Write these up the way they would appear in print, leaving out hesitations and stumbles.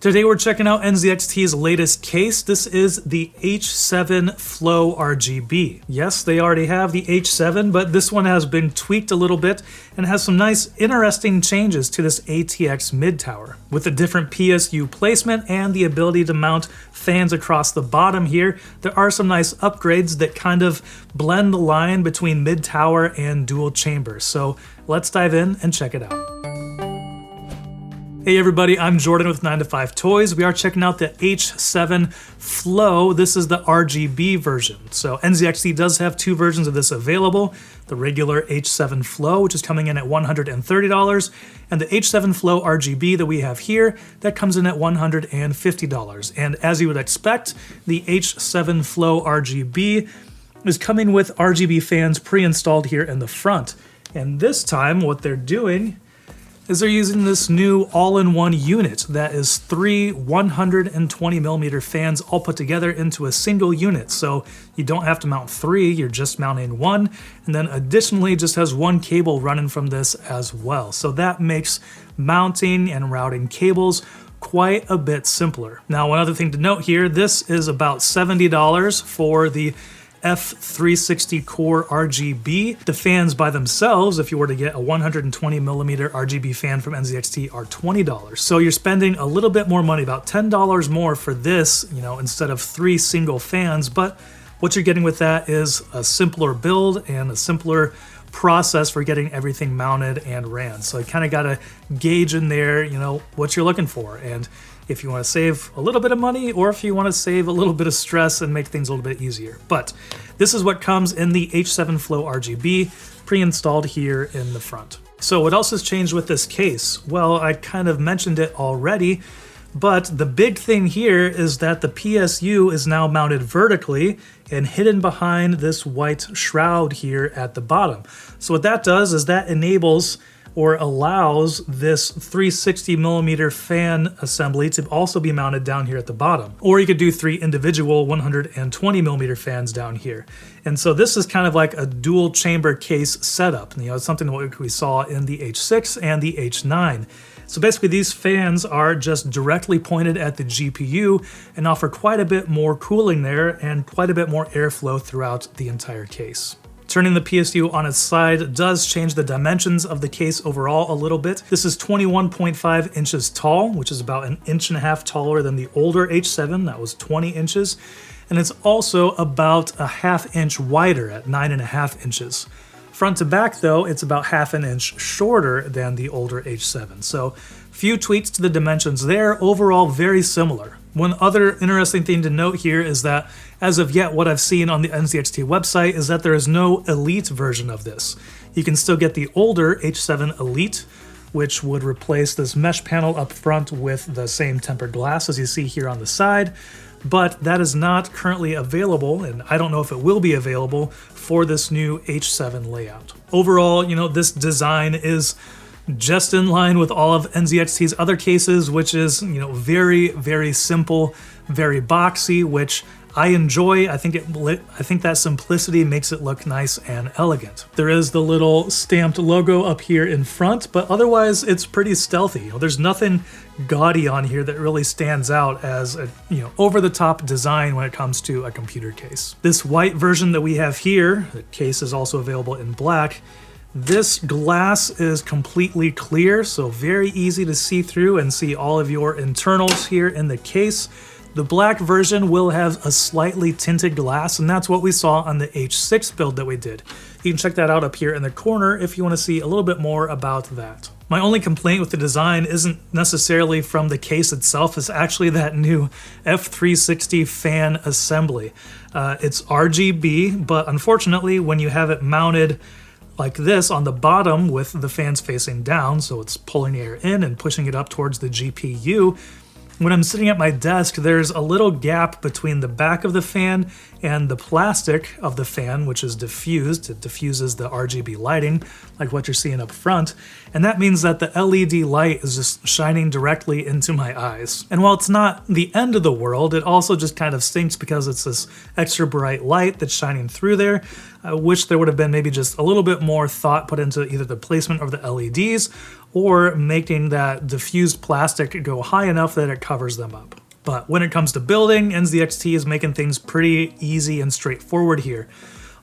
Today we're checking out NZXT's latest case. This is the H7 Flow RGB. Yes, they already have the H7, but this one has been tweaked a little bit and has some nice, interesting changes to this ATX mid tower. With a different PSU placement and the ability to mount fans across the bottom here, there are some nice upgrades that kind of blend the line between mid tower and dual chamber. So let's dive in and check it out. Hey everybody, I'm Jordan with 9 to 5 Toys. We are checking out the H7 Flow. This is the RGB version. So NZXT does have two versions of this available. The regular H7 Flow, which is coming in at $130, and the H7 Flow RGB that we have here, that comes in at $150. And as you would expect, the H7 Flow RGB is coming with RGB fans pre-installed here in the front. And this time, what they're doing is they're using this new all-in-one unit that is three 120mm fans all put together into a single unit. So you don't have to mount three, you're just mounting one, and then additionally just has one cable running from this as well. So that makes mounting and routing cables quite a bit simpler. Now, one other thing to note here, this is about $70 for the F360 Core RGB. The fans by themselves, if you were to get a 120mm RGB fan from NZXT, are $20. So you're spending a little bit more money, about $10 more for this, instead of three single fans. But what you're getting with that is a simpler build and a simpler process for getting everything mounted and ran. So you kind of got to gauge in there, what you're looking for. And if you want to save a little bit of money or if you want to save a little bit of stress and make things a little bit easier. But this is what comes in the H7 Flow RGB pre-installed here in the front. So what else has changed with this case? Well, I kind of mentioned it already, but the big thing here is that the PSU is now mounted vertically and hidden behind this white shroud here at the bottom. So what that does is that enables or allows this 360mm fan assembly to also be mounted down here at the bottom. Or you could do three individual 120mm fans down here. And so this is kind of like a dual chamber case setup. It's something that we saw in the H6 and the H9. So basically these fans are just directly pointed at the GPU and offer quite a bit more cooling there and quite a bit more airflow throughout the entire case. Turning the PSU on its side does change the dimensions of the case overall a little bit. This is 21.5 inches tall, which is about 1.5 inches taller than the older H7, that was 20 inches. And it's also about a 1/2 inch wider at 9.5 inches. Front to back though, it's about 1/2 inch shorter than the older H7. So few tweaks to the dimensions there, overall very similar. One other interesting thing to note here is that as of yet, what I've seen on the NZXT website is that there is no Elite version of this. You can still get the older H7 Elite, which would replace this mesh panel up front with the same tempered glass as you see here on the side, but that is not currently available, and I don't know if it will be available for this new H7 layout. Overall, this design is just in line with all of NZXT's other cases, which is, very, very simple, very boxy, which I enjoy. I think that simplicity makes it look nice and elegant. There is the little stamped logo up here in front, but otherwise it's pretty stealthy. There's nothing gaudy on here that really stands out as a over-the-top design when it comes to a computer case. This white version that we have here, the case is also available in black. This glass is completely clear, so very easy to see through and see all of your internals here in the case. The black version will have a slightly tinted glass, and that's what we saw on the H6 build that we did. You can check that out up here in the corner if you want to see a little bit more about that. My only complaint with the design isn't necessarily from the case itself, it's actually that new F360 fan assembly. It's RGB, but unfortunately when you have it mounted like this on the bottom with the fans facing down, so it's pulling air in and pushing it up towards the GPU, when I'm sitting at my desk, there's a little gap between the back of the fan and the plastic of the fan, which is diffused. It diffuses the RGB lighting, like what you're seeing up front. And that means that the LED light is just shining directly into my eyes. And while it's not the end of the world, it also just kind of stinks because it's this extra bright light that's shining through there. I wish there would have been maybe just a little bit more thought put into either the placement of the LEDs or making that diffused plastic go high enough that it covers them up. But when it comes to building, NZXT is making things pretty easy and straightforward here.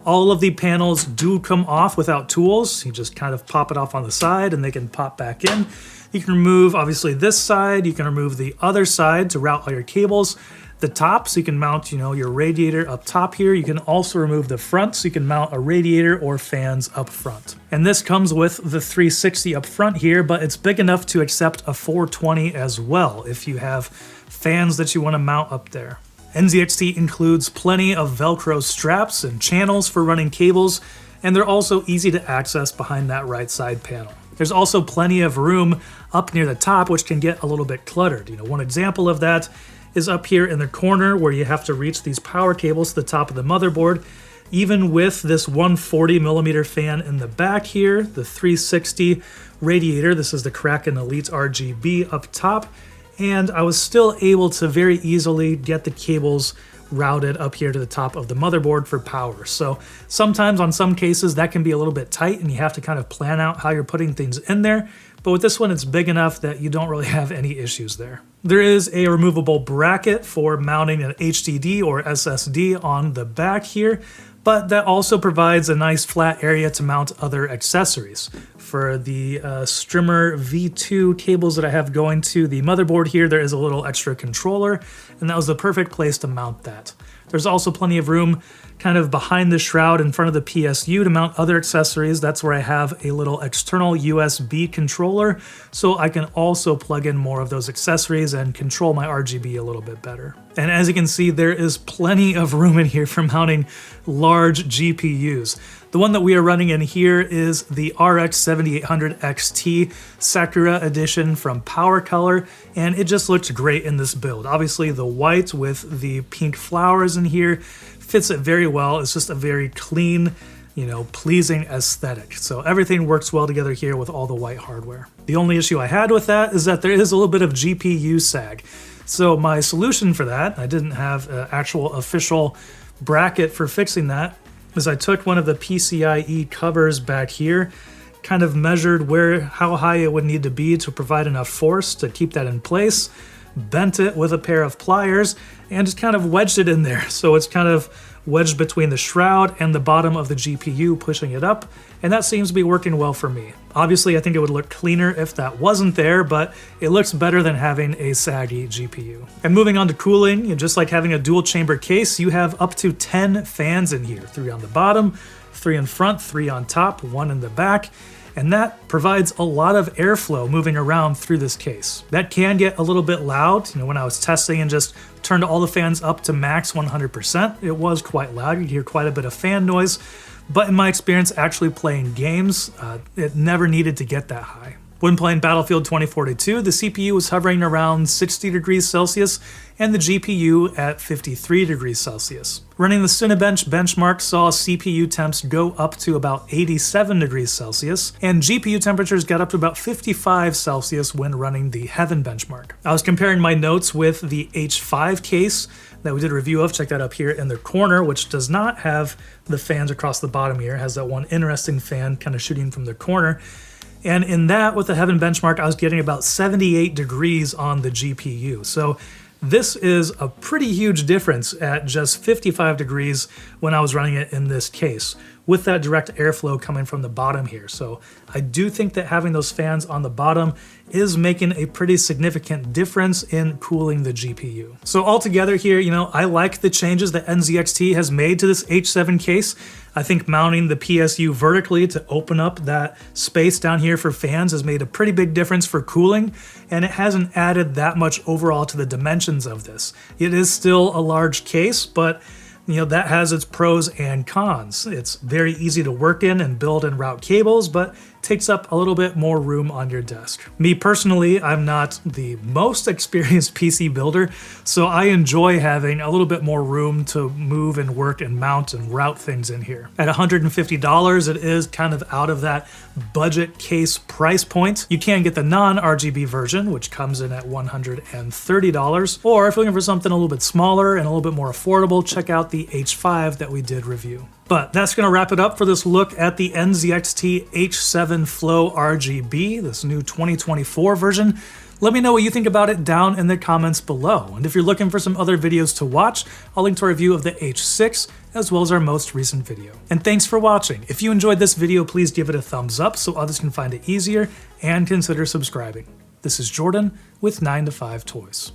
All of the panels do come off without tools. You just kind of pop it off on the side and they can pop back in. You can remove, obviously, this side. You can remove the other side to route all your cables. The top, so you can mount, your radiator up top here. You can also remove the front, so you can mount a radiator or fans up front. And this comes with the 360 up front here, but it's big enough to accept a 420 as well if you have fans that you want to mount up there. NZXT includes plenty of Velcro straps and channels for running cables, and they're also easy to access behind that right side panel. There's also plenty of room up near the top, which can get a little bit cluttered. One example of that is up here in the corner where you have to reach these power cables to the top of the motherboard. Even with this 140mm fan in the back here, the 360 radiator, this is the Kraken Elite RGB up top, and I was still able to very easily get the cables routed up here to the top of the motherboard for power. So sometimes on some cases that can be a little bit tight and you have to kind of plan out how you're putting things in there. But with this one, it's big enough that you don't really have any issues there. There is a removable bracket for mounting an HDD or SSD on the back here, but that also provides a nice flat area to mount other accessories. For the Strimmer V2 cables that I have going to the motherboard here, there is a little extra controller, and that was the perfect place to mount that. There's also plenty of room kind of behind the shroud in front of the PSU to mount other accessories. That's where I have a little external USB controller, so I can also plug in more of those accessories and control my RGB a little bit better. And as you can see, there is plenty of room in here for mounting large GPUs. The one that we are running in here is the RX 7800 XT Sakura edition from Power Color, and it just looks great in this build. Obviously the white with the pink flowers in here fits it very well. It's just a very clean, pleasing aesthetic. So everything works well together here with all the white hardware. The only issue I had with that is that there is a little bit of GPU sag. So my solution for that, I didn't have an actual official bracket for fixing that, is I took one of the PCIe covers back here, kind of measured how high it would need to be to provide enough force to keep that in place, bent it with a pair of pliers, and just kind of wedged it in there. So it's kind of wedged between the shroud and the bottom of the GPU, pushing it up, and that seems to be working well for me. Obviously, I think it would look cleaner if that wasn't there, but it looks better than having a saggy GPU. And moving on to cooling, just like having a dual chamber case, you have up to 10 fans in here, 3 on the bottom, 3 in front, 3 on top, 1 in the back, and that provides a lot of airflow moving around through this case. That can get a little bit loud. When I was testing and just turned all the fans up to max 100%, it was quite loud. You'd hear quite a bit of fan noise, but in my experience actually playing games, it never needed to get that high. When playing Battlefield 2042, the CPU was hovering around 60 degrees Celsius and the GPU at 53 degrees Celsius. Running the Cinebench benchmark saw CPU temps go up to about 87 degrees Celsius, and GPU temperatures got up to about 55 Celsius when running the Heaven benchmark. I was comparing my notes with the H5 case that we did a review of. Check that up here in the corner, which does not have the fans across the bottom here. It has that one interesting fan kind of shooting from the corner. And in that, with the Heaven benchmark, I was getting about 78 degrees on the GPU. So this is a pretty huge difference at just 55 degrees when I was running it in this case, with that direct airflow coming from the bottom here. So I do think that having those fans on the bottom is making a pretty significant difference in cooling the GPU. So altogether here, I like the changes that NZXT has made to this H7 case. I think mounting the PSU vertically to open up that space down here for fans has made a pretty big difference for cooling, and it hasn't added that much overall to the dimensions of this. It is still a large case, but that has its pros and cons. It's very easy to work in and build and route cables, but takes up a little bit more room on your desk. Me personally, I'm not the most experienced PC builder, so I enjoy having a little bit more room to move and work and mount and route things in here. At $150, it is kind of out of that budget case price point. You can get the non-RGB version, which comes in at $130, or if you're looking for something a little bit smaller and a little bit more affordable, check out the H5 that we did review. But that's going to wrap it up for this look at the NZXT H7 H7 Flow RGB, this new 2024 version. Let me know what you think about it down in the comments below. And if you're looking for some other videos to watch, I'll link to our review of the H6 as well as our most recent video. And thanks for watching. If you enjoyed this video, please give it a thumbs up so others can find it easier, and consider subscribing. This is Jordan with 9to5 Toys.